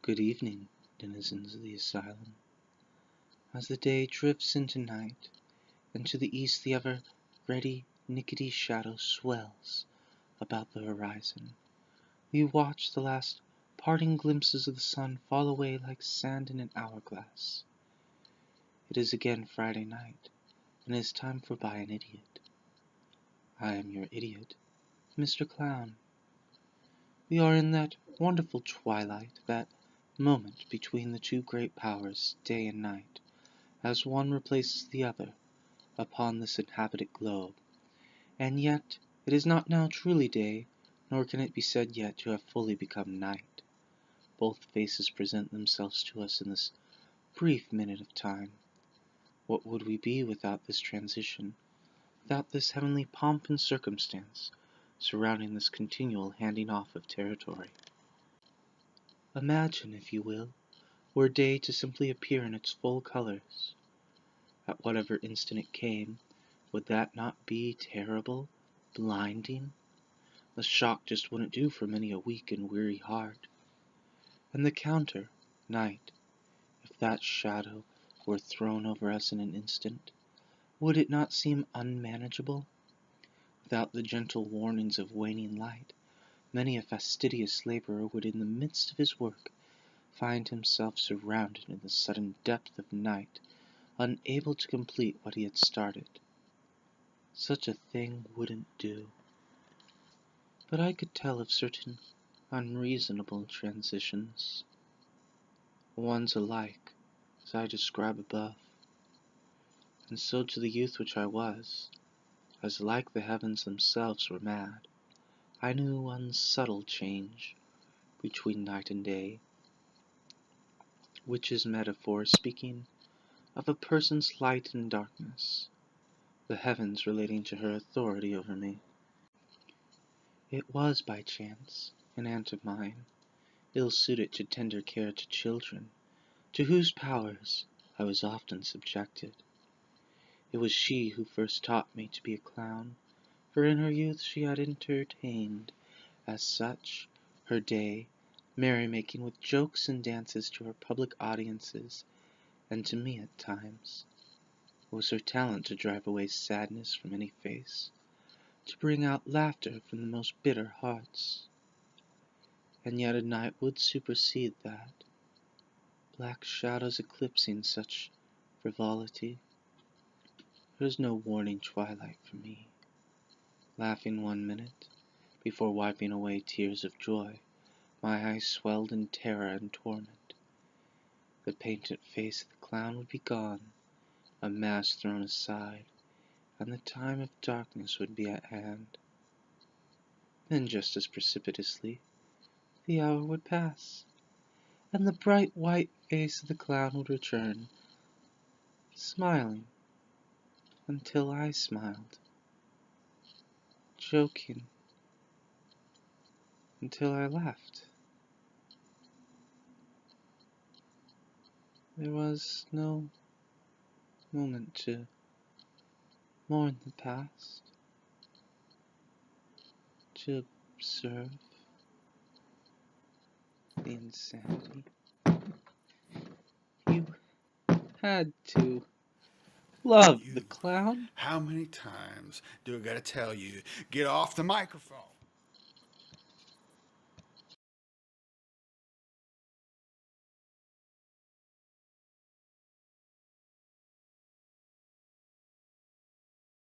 Good evening, denizens of the asylum. As the day drifts into night, and to the east the ever-ready, nickety shadow swells about the horizon, we watch the last parting glimpses of the sun fall away like sand in an hourglass. It is again Friday night, and it is time for Buy an Idiot. I am your idiot, Mr. Clown. We are in that wonderful twilight, that moment between the two great powers, day and night, as one replaces the other upon this inhabited globe. And yet it is not now truly day, nor can it be said yet to have fully become night. Both faces present themselves to us in this brief minute of time. What would we be without this transition, without this heavenly pomp and circumstance surrounding this continual handing off of territory? Imagine, if you will, were day to simply appear in its full colors. At whatever instant it came, would that not be terrible, blinding? The shock just wouldn't do for many a weak and weary heart. And the counter, night, if that shadow were thrown over us in an instant, would it not seem unmanageable? Without the gentle warnings of waning light, many a fastidious laborer would in the midst of his work find himself surrounded in the sudden depth of night, unable to complete what he had started. Such a thing wouldn't do. But I could tell of certain unreasonable transitions, ones alike, as I describe above. And so to the youth which I was, as like the heavens themselves were mad, I knew one subtle change between night and day, which is metaphor speaking of a person's light and darkness, the heavens relating to her authority over me. It was by chance an aunt of mine, ill-suited to tender care to children, to whose powers I was often subjected. It was she who first taught me to be a clown, for in her youth she had entertained, as such, her day, merry-making with jokes and dances to her public audiences, and to me at times. It was her talent to drive away sadness from any face, to bring out laughter from the most bitter hearts. And yet a night would supersede that, black shadows eclipsing such frivolity. There is no warning twilight for me, laughing 1 minute, before wiping away tears of joy, my eyes swelled in terror and torment. The painted face of the clown would be gone, a mask thrown aside, and the time of darkness would be at hand. Then just as precipitously, the hour would pass, and the bright white face of the clown would return, smiling until I smiled, joking until I laughed. There was no moment to mourn the past, to observe the insanity. You had to love the You. clown. How many times do I gotta tell you, get off the microphone?